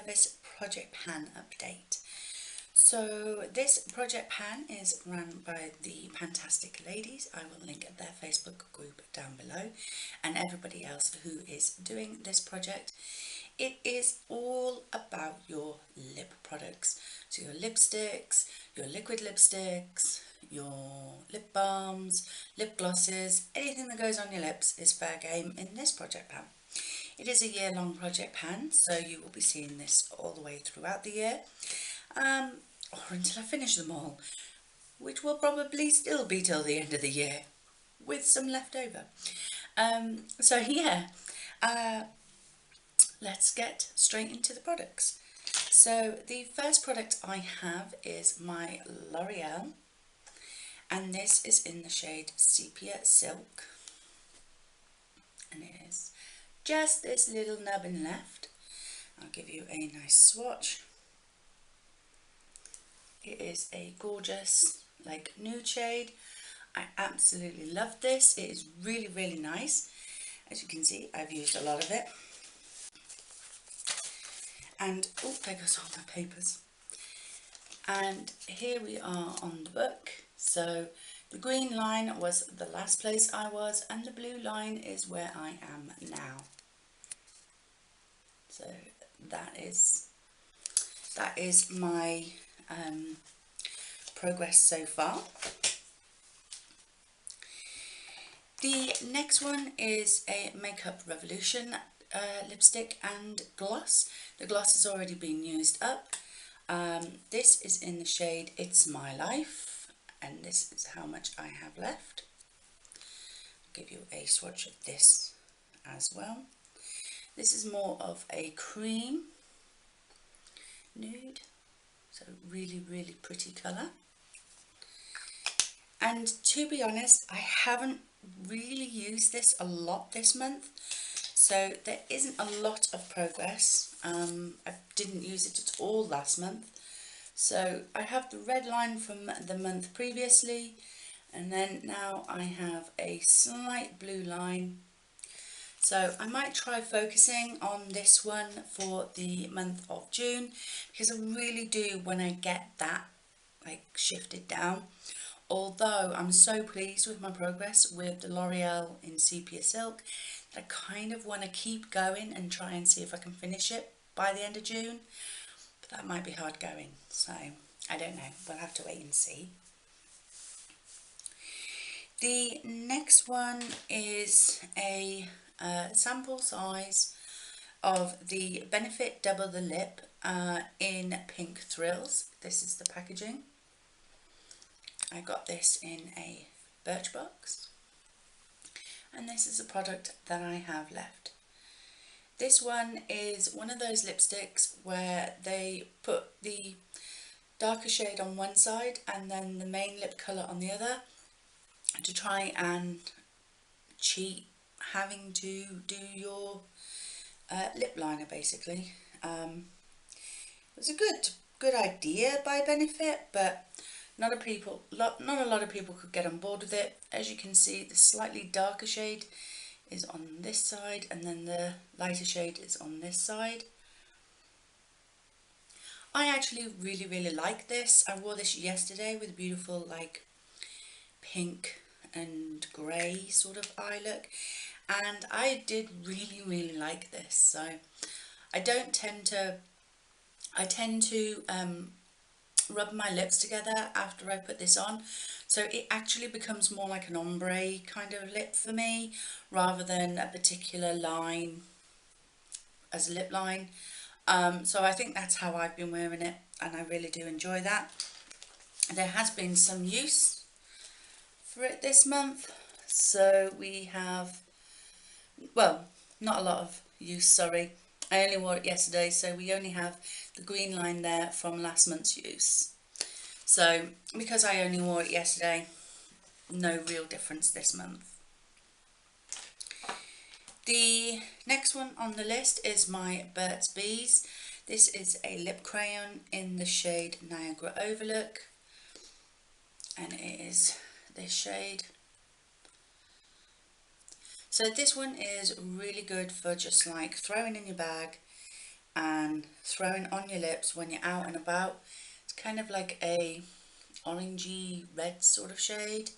Purpose Project Pan update. So this project pan is run by the Pantastic Ladies. I will link their Facebook group down below, and everybody else who is doing this project. It is all about your lip products. So your lipsticks, your liquid lipsticks, your lip balms, lip glosses, anything that goes on your lips is fair game in this project pan. It is a year-long project pan, so you will be seeing this all the way throughout the year, or until I finish them all, which will probably still be till the end of the year, with some left over. So yeah, let's get straight into the products. So the first product I have is my L'Oreal, and this is in the shade Sepia Silk, and it is just this little nubbin left. I'll give you a nice swatch. It is a gorgeous like nude shade. I absolutely love this. It is really nice. As you can see, I've used a lot of it. And oh, there goes all my papers. And here we are on the book. So the green line was the last place I was, and the blue line is where I am now. So that is my progress so far. The next one is a Makeup Revolution lipstick and gloss. The gloss has already been used up. This is in the shade It's My Life, and this is how much I have left. I'll give you a swatch of this as well. This is more of a cream nude, so really pretty colour. And to be honest, I haven't really used this a lot this month, so there isn't a lot of progress. I didn't use it at all last month. So I have the red line from the month previously, and then now I have a slight blue line. So I might try focusing on this one for the month of June, because I really do want to get that like shifted down. Although I'm so pleased with my progress with the L'Oreal in Sepia Silk, that I kind of want to keep going and try and see if I can finish it by the end of June. But that might be hard going, so I don't know. We'll have to wait and see. The next one is a sample size of the Benefit Double the Lip in Pink Thrills. This is the packaging. I got this in a Birchbox, and this is a product that I have left. This one is one of those lipsticks where they put the darker shade on one side and then the main lip colour on the other, to try and cheat having to do your lip liner basically. It was a good idea by Benefit, but not a lot of people could get on board with it. As you can see, the slightly darker shade is on this side, and then the lighter shade is on this side. I actually really like this. I wore this yesterday with a beautiful like pink and grey sort of eye look, and I did really like this. So I tend to rub my lips together after I put this on, so it actually becomes more like an ombre kind of lip for me, rather than a particular line as a lip line. So I think that's how I've been wearing it, and I really do enjoy that. There has been some use for it this month, so we have, well, not a lot of use, sorry. I only wore it yesterday, so we only have the green line there from last month's use. So because I only wore it yesterday, no real difference this month. The next one on the list is my Burt's Bees. This is a lip crayon in the shade Niagara Overlook, and it is this shade. So this one is really good for just like throwing in your bag and throwing on your lips when you're out and about. It's kind of like a orangey red sort of shade.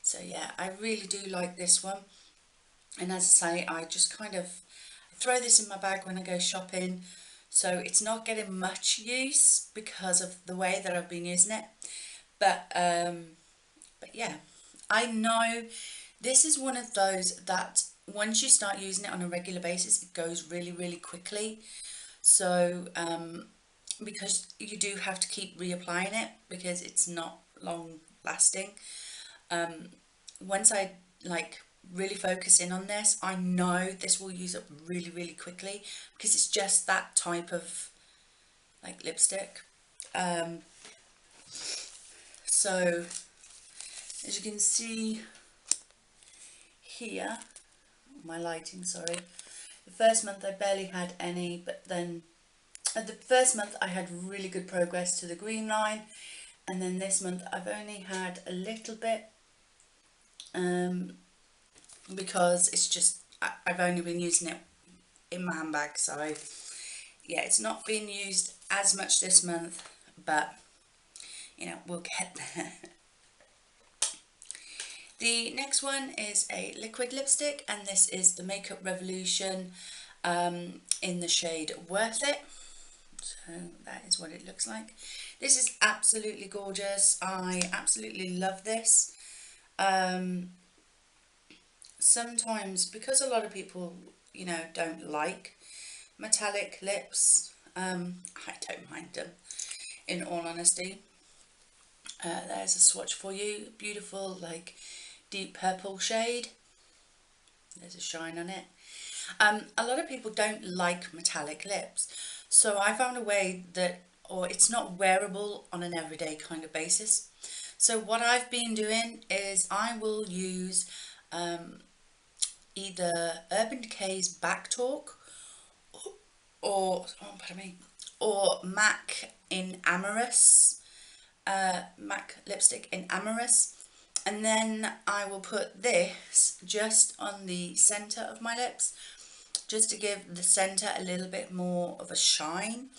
So yeah, I really do like this one. And as I say, I just kind of throw this in my bag when I go shopping. So it's not getting much use because of the way that I've been using it. But yeah, I know this is one of those that once you start using it on a regular basis, it goes really, really quickly. So because you do have to keep reapplying it because it's not long lasting. Once I like really focus in on this, I know this will use up really, really quickly because it's just that type of like lipstick. So as you can see here, my lighting, sorry, the first month I barely had any, but then the first month I had really good progress to the green line, and then this month I've only had a little bit because it's just I've only been using it in my handbag, so yeah, it's not been used as much this month, but you know, we'll get there. The next one is a liquid lipstick, and this is the Makeup Revolution in the shade Worth It. So that is what it looks like. This is absolutely gorgeous. I absolutely love this. Sometimes, because a lot of people, you know, don't like metallic lips, I don't mind them, in all honesty. There's a swatch for you. Beautiful, like, deep purple shade. There's a shine on it. A lot of people don't like metallic lips, so I found a way that, or it's not wearable on an everyday kind of basis. So what I've been doing is I will use either Urban Decay's Back Talk or pardon me, or MAC in Amorous, MAC lipstick in Amorous, and then I will put this just on the centre of my lips, just to give the centre a little bit more of a shine.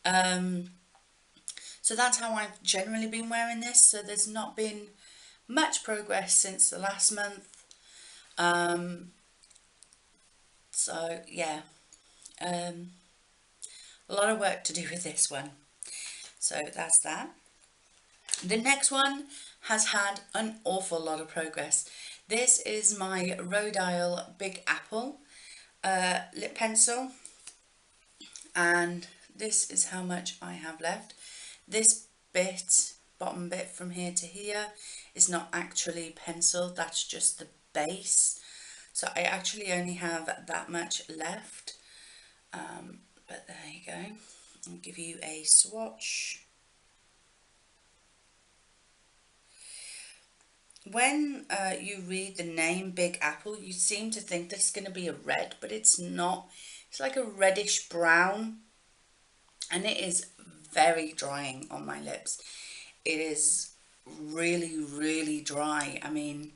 So that's how I've generally been wearing this. So there's not been much progress since the last month. So yeah, a lot of work to do with this one. So that's that. The next one has had an awful lot of progress. This is my Rhodile Big Apple lip pencil, and this is how much I have left. This bit, bottom bit from here to here, is not actually penciled, that's just the base. So I actually only have that much left, but there you go. I'll give you a swatch. When you read the name Big Apple, you seem to think that it's going to be a red, but it's not. It's like a reddish brown, and it is very drying on my lips. It is really, really dry. I mean,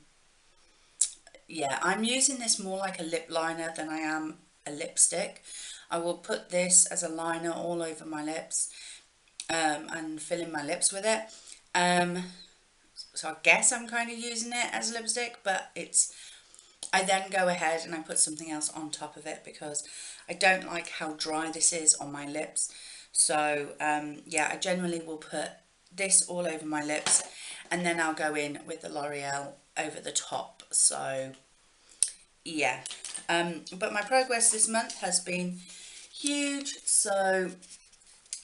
yeah, I'm using this more like a lip liner than I am a lipstick. I will put this as a liner all over my lips and fill in my lips with it. So I guess I'm kind of using it as a lipstick, but I then go ahead and I put something else on top of it because I don't like how dry this is on my lips. So yeah, I generally will put this all over my lips, and then I'll go in with the L'Oreal over the top. So yeah, but my progress this month has been huge. So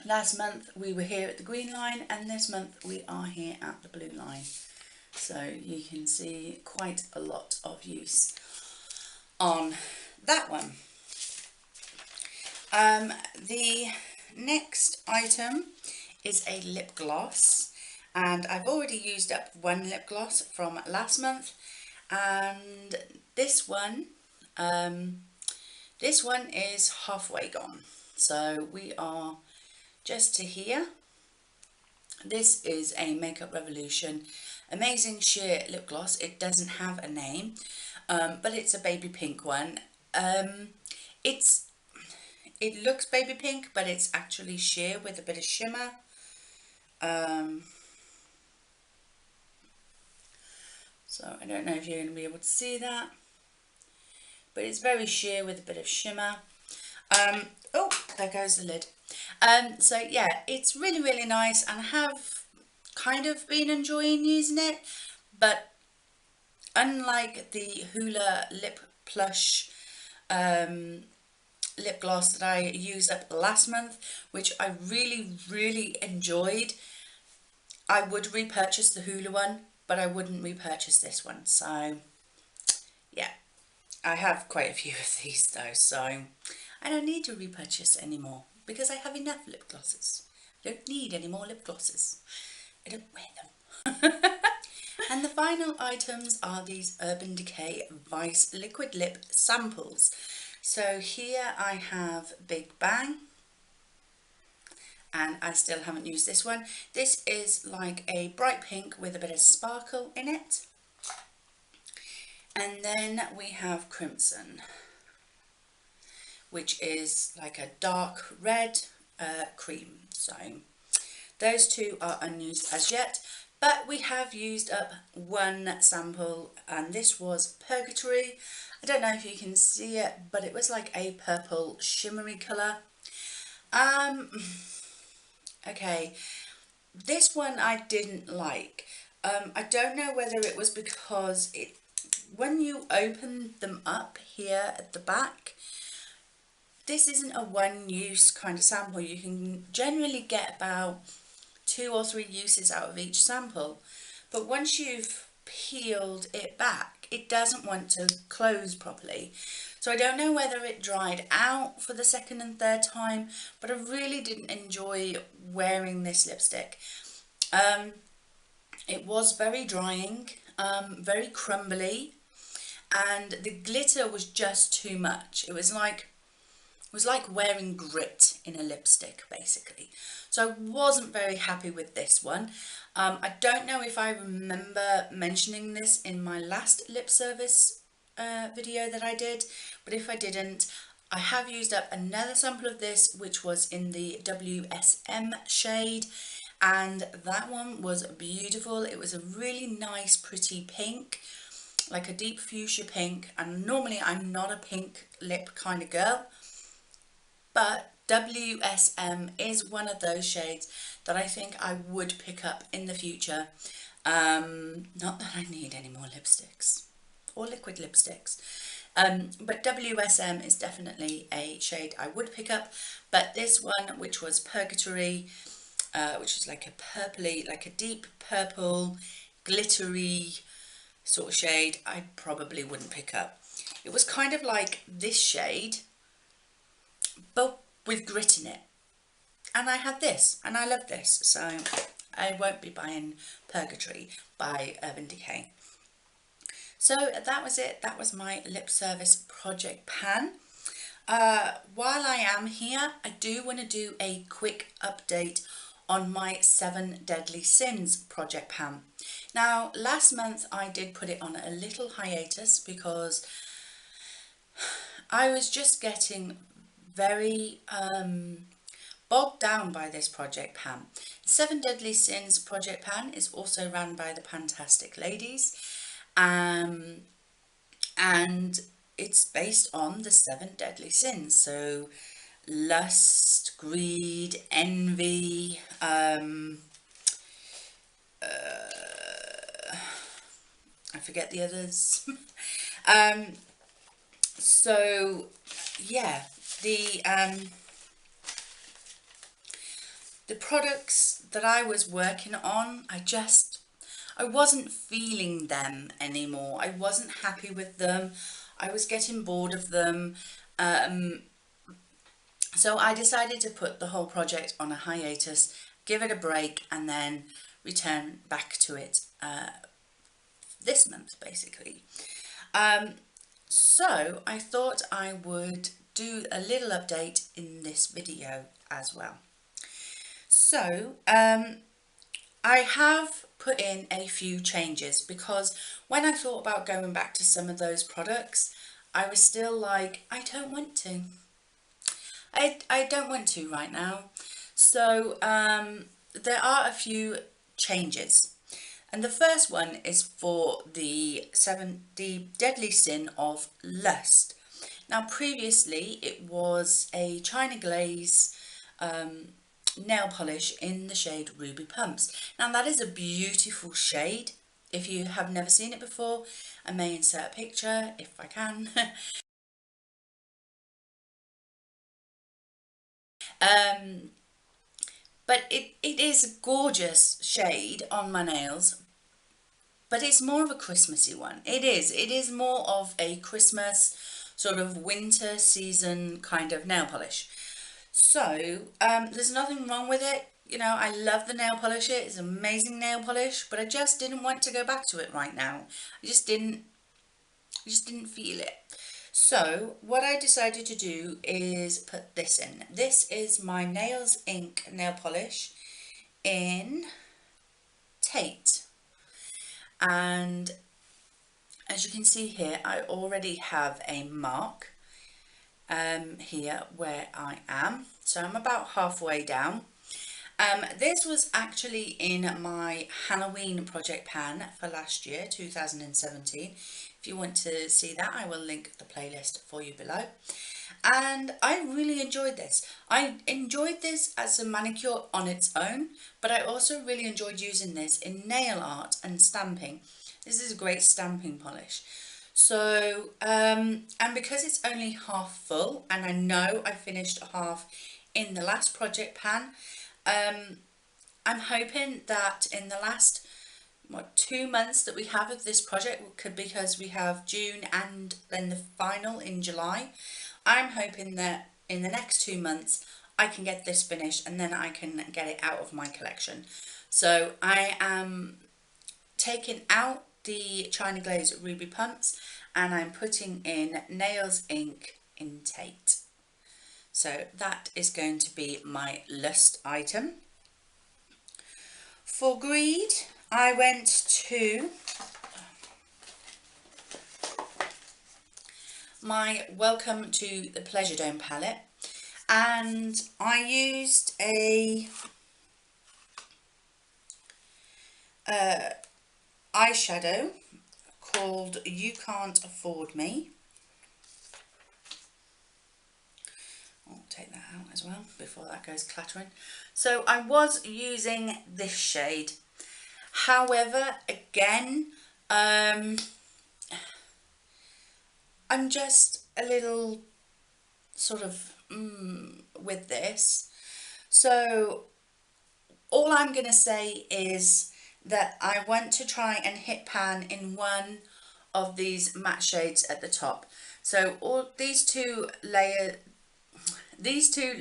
last month we were here at the green line, and this month we are here at the blue line. So you can see quite a lot of use on that one. The next item is a lip gloss, and I've already used up one lip gloss from last month, and this one is halfway gone. So we are just to here. This is a Makeup Revolution Amazing Sheer Lip Gloss. It doesn't have a name. but it's a baby pink one. It looks baby pink, but it's actually sheer with a bit of shimmer. So I don't know if you're going to be able to see that, but it's very sheer with a bit of shimmer. Oh, there goes the lid. So yeah, it's really, really nice, and I have kind of been enjoying using it, but unlike the Hoola Lip Plush lip gloss that I used up last month, which I really, really enjoyed, I would repurchase the Hoola one, but I wouldn't repurchase this one. So yeah, I have quite a few of these though, so I don't need to repurchase anymore because I have enough lip glosses. I don't need any more lip glosses. I don't wear them. And the final items are these Urban Decay Vice Liquid Lip Samples. So here I have Big Bang, and I still haven't used this one. This is like a bright pink with a bit of sparkle in it. And then we have Crimson, which is like a dark red cream. So those two are unused as yet, but we have used up one sample, and this was Purgatory. I don't know if you can see it, but it was like a purple shimmery colour. Okay, this one I didn't like. I don't know whether it was because when you open them up here at the back, this isn't a one-use kind of sample. You can generally get about 2 or 3 uses out of each sample, but once you've peeled it back, it doesn't want to close properly. So I don't know whether it dried out for the second and third time, but I really didn't enjoy wearing this lipstick. It was very drying, very crumbly, and the glitter was just too much. It was like wearing grit in a lipstick, basically. So I wasn't very happy with this one. I don't know if I remember mentioning this in my last lip service video that I did, but if I didn't, I have used up another sample of this, which was in the WSM shade, and that one was beautiful. It was a really nice, pretty pink, like a deep fuchsia pink, and normally I'm not a pink lip kind of girl, but WSM is one of those shades that I think I would pick up in the future. Not that I need any more lipsticks or liquid lipsticks, but WSM is definitely a shade I would pick up. But this one, which was Purgatory, which is like a purpley, like a deep purple, glittery sort of shade, I probably wouldn't pick up. It was kind of like this shade, but with grit in it. And I had this, and I love this, so I won't be buying Purgatory by Urban Decay. So that was it. That was my lip service project pan. While I am here, I do want to do a quick update on my 7 Deadly Sins project pan. Now, last month I did put it on a little hiatus because I was just getting very bogged down by this project pan. 7 Deadly Sins project pan is also run by the Pantastic Ladies, and it's based on the 7 deadly sins. So lust, greed, envy, I forget the others. So yeah, the products that I was working on, I wasn't feeling them anymore. I wasn't happy with them. I was getting bored of them. So I decided to put the whole project on a hiatus, give it a break, and then return back to it this month, basically. So I thought I would do a little update in this video as well. So I have put in a few changes, because when I thought about going back to some of those products, I was still like, I don't want to. I don't want to right now. So there are a few changes. And the first one is for the deadly sin of lust. Now previously it was a China Glaze nail polish in the shade Ruby Pumps. Now that is a beautiful shade. If you have never seen it before, I may insert a picture if I can. But it is a gorgeous shade on my nails, but it's more of a Christmassy one. It is more of a Christmas sort of winter season kind of nail polish. So there's nothing wrong with it. You know, I love the nail polish. It's an amazing nail polish, but I just didn't want to go back to it right now. I just didn't feel it. So what I decided to do is put this in. This is my Nails Ink nail polish in Tate. And as you can see here, I already have a mark here where I am. So I'm about halfway down. This was actually in my Halloween project pan for last year, 2017. If you want to see that, I will link the playlist for you below. And I really enjoyed this. I enjoyed this as a manicure on its own, but I also really enjoyed using this in nail art and stamping. This is a great stamping polish. So, and because it's only half full, and I know I finished half in the last project pan, I'm hoping that in the last 2 months that we have of this project, because we have June and then the final in July, I'm hoping that in the next 2 months I can get this finished and then I can get it out of my collection. So I am taking out the China Glaze Ruby Pumps and I'm putting in Nails Ink in Tate. So that is going to be my lust item. For greed, I went to my Welcome to the Pleasure Dome palette, and I used a eyeshadow called You Can't Afford Me. I'll take that out as well before that goes clattering. So I was using this shade. However, again, I'm just a little sort of with this. So all I'm going to say is that I want to try and hit pan in one of these matte shades at the top. So all these two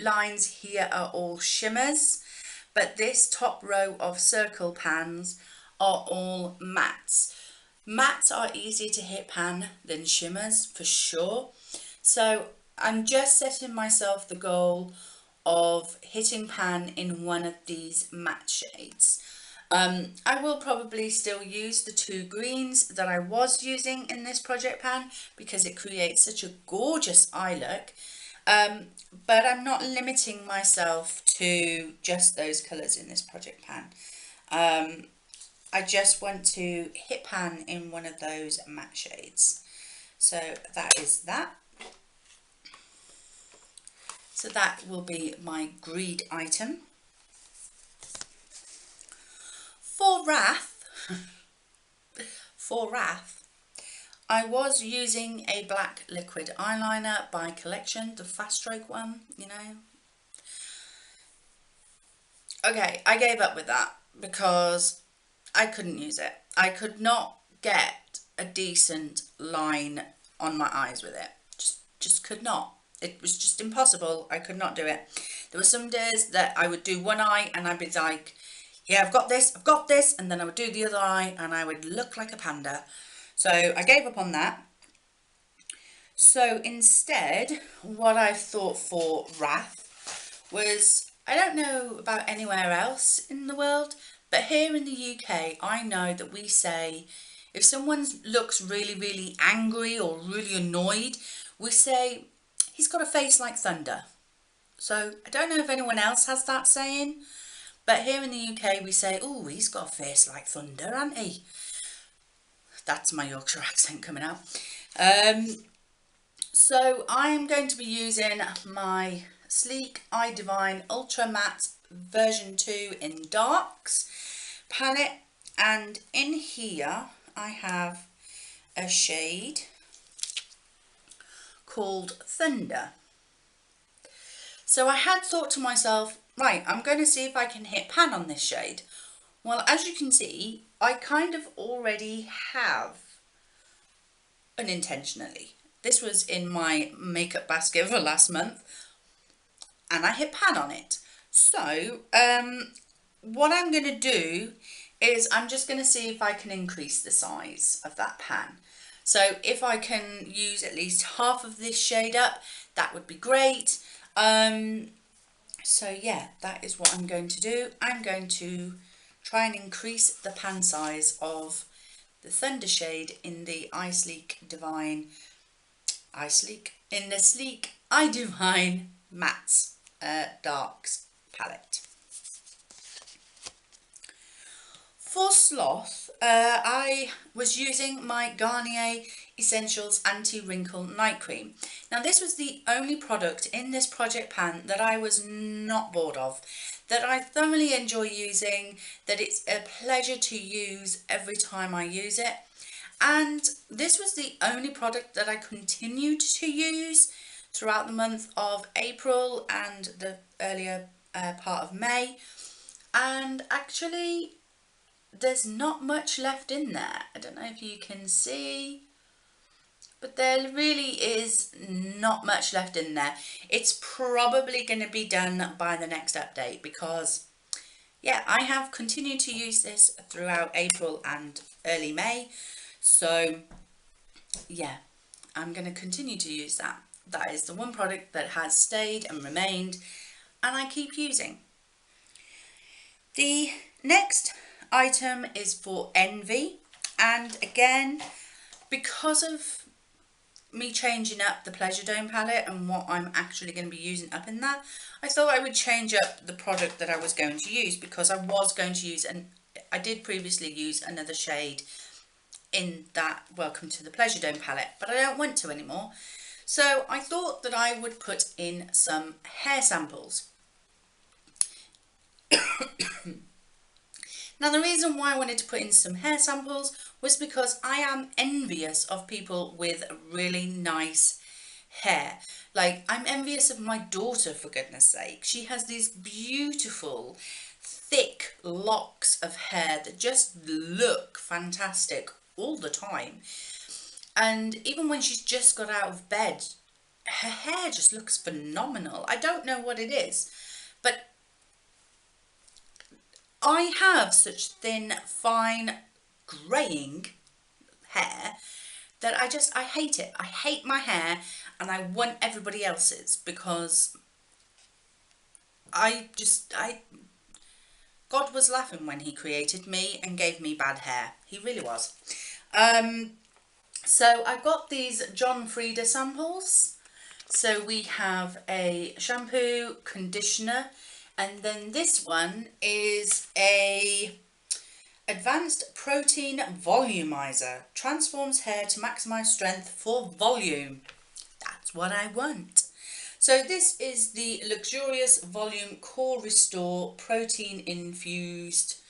lines here are all shimmers, but this top row of circle pans are all mattes. Mattes are easier to hit pan than shimmers for sure. So I'm just setting myself the goal of hitting pan in one of these matte shades. I will probably still use the two greens that I was using in this project pan because it creates such a gorgeous eye look. But I'm not limiting myself to just those colours in this project pan. I just want to hit pan in one of those matte shades. So that is that. So that will be my greed item. For Wrath, I was using a black liquid eyeliner by Collection, the fast stroke one, you know. Okay, I gave up with that because I couldn't use it. I could not get a decent line on my eyes with it. Just could not. It was just impossible. I could not do it. There were some days that I would do one eye and I'd be like, yeah, I've got this, and then I would do the other eye and I would look like a panda. So I gave up on that. So instead, what I thought for Wrath was, I don't know about anywhere else in the world, But here in the UK, I know that we say, if someone looks really, really angry or really annoyed, we say, he's got a face like thunder. So I don't know if anyone else has that saying, but here in the UK we say, oh, he's got a face like thunder, hasn't he? That's my Yorkshire accent coming out. So I'm going to be using my Sleek Eye Divine Ultra Matte version 2 in darks palette, and in here I have a shade called Thunder. So I had thought to myself, right, I'm going to see if I can hit pan on this shade. Well, as you can see, I kind of already have unintentionally. This was in my makeup basket for last month and I hit pan on it. So what I'm going to do is I'm just going to see if I can increase the size of that pan. So if I can use at least half of this shade up, that would be great. So yeah, that is what I'm going to do. I'm going to try and increase the pan size of the Thunder shade in the Sleek Eye Divine Mattes Darks palette. For Sloth, I was using my Garnier Essentials Anti-Wrinkle Night Cream. Now this was the only product in this project pan that I was not bored of, that I thoroughly enjoy using, that it's a pleasure to use every time I use it. And this was the only product that I continued to use throughout the month of April and the earlier part of May. And actually, there's not much left in there. I don't know if you can see, but there really is not much left in there. It's probably going to be done by the next update because, yeah, I have continued to use this throughout April and early May. So, yeah, I'm going to continue to use that. That is the one product that has stayed and remained and I keep using. The next item is for Envy, and again, because of me changing up the Pleasure Dome palette and what I'm actually going to be using up in that, I thought I would change up the product that I was going to use, because I was going to use, and I did previously use another shade in that Welcome to the Pleasure Dome palette, but I don't want to anymore. So I thought that I would put in some hair samples. Now the reason why I wanted to put in some hair samples was because I am envious of people with really nice hair. Like, I'm envious of my daughter, for goodness sake. She has these beautiful, thick locks of hair that just look fantastic all the time. And even when she's just got out of bed, her hair just looks phenomenal. I don't know what it is, but I have such thin, fine, greying hair that I hate it. I hate my hair and I want everybody else's, because God was laughing when he created me and gave me bad hair. He really was. So I've got these John Frieda samples. So we have a shampoo, conditioner, and then this one is a Advanced Protein Volumizer. Transforms hair to maximize strength for volume. That's what I want. So this is the Luxurious Volume Core Restore Protein Infused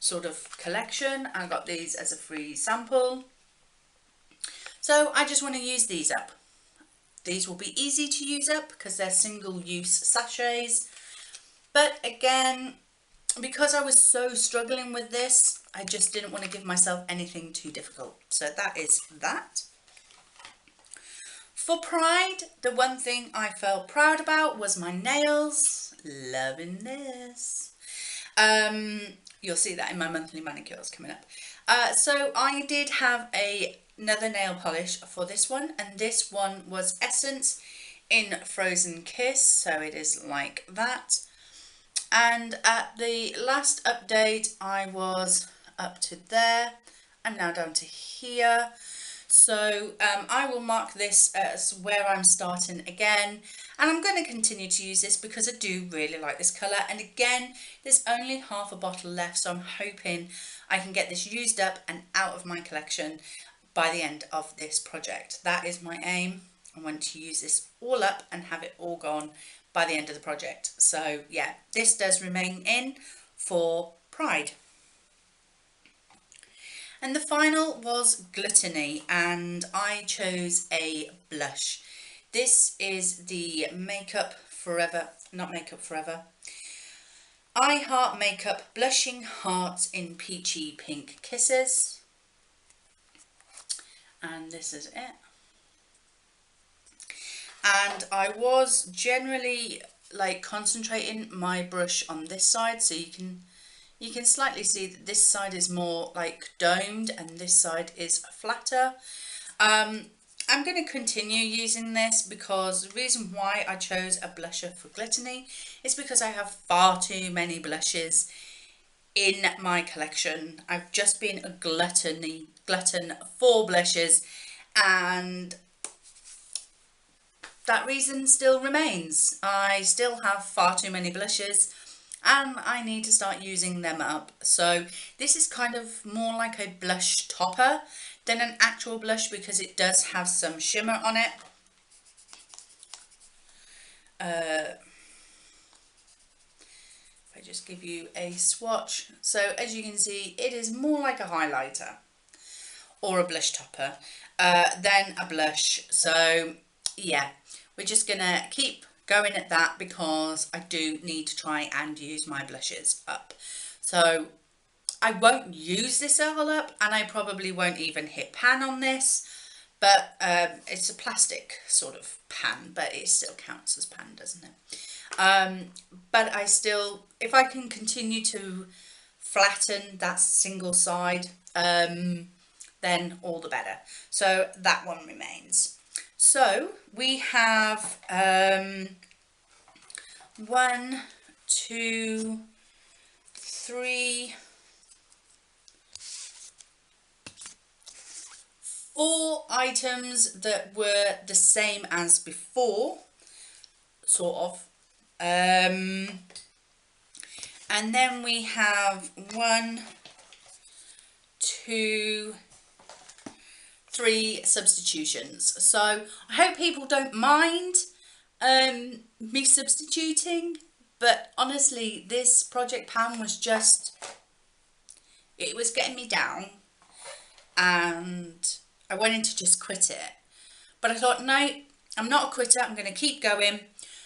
sort of collection. I got these as a free sample. So I just want to use these up. These will be easy to use up because they're single-use sachets. But again, because I was so struggling with this, I just didn't want to give myself anything too difficult. So that is that. For Pride, the one thing I felt proud about was my nails. Loving this. You'll see that in my monthly manicures coming up. So I did have another nail polish for this one, and this one was Essence in Frozen Kiss, so it is like that. And at the last update I was up to there. I'm now down to here. So I will mark this as where I'm starting again, and I'm going to continue to use this because I do really like this colour. And again, there's only half a bottle left, so I'm hoping I can get this used up and out of my collection by the end of this project. That is my aim. I want to use this all up and have it all gone by the end of the project. So yeah, this does remain in for Pride. And the final was Gluttony, and I chose a blush. This is the Makeup Forever, not Makeup Forever, I Heart Makeup Blushing Hearts in Peachy Pink Kisses. And this is it. And I was generally like concentrating my brush on this side, so you can slightly see that this side is more like domed and this side is flatter. I'm going to continue using this because the reason why I chose a blusher for Gluttony is because I have far too many blushes in my collection. I've just been a glutton for blushes, and that reason still remains. I still have far too many blushes and I need to start using them up. So this is kind of more like a blush topper than an actual blush because it does have some shimmer on it. If I just give you a swatch. So as you can see, it is more like a highlighter or a blush topper than a blush. So yeah, we're just gonna keep going at that because I do need to try and use my blushes up. So I won't use this all up, and I probably won't even hit pan on this, but it's a plastic sort of pan, but it still counts as pan, doesn't it? But I still, if I can continue to flatten that single side, then all the better. So that one remains. So we have 1, 2, 3, 4 items that were the same as before, sort of. And then we have 1, 2, 3 substitutions. So I hope people don't mind me substituting, but honestly this project pan was just, it was getting me down and I wanted to just quit it. But I thought, no, I'm not a quitter, I'm going to keep going.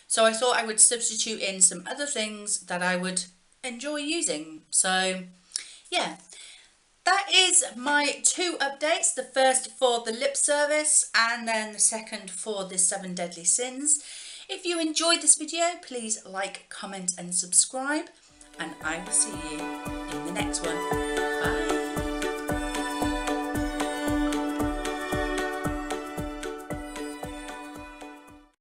So I thought I would substitute in some other things that I would enjoy using. So yeah, that is my 2 updates. The first for the lip service and then the second for the 7 deadly sins. If you enjoyed this video, please like, comment and subscribe, and I will see you in the next one.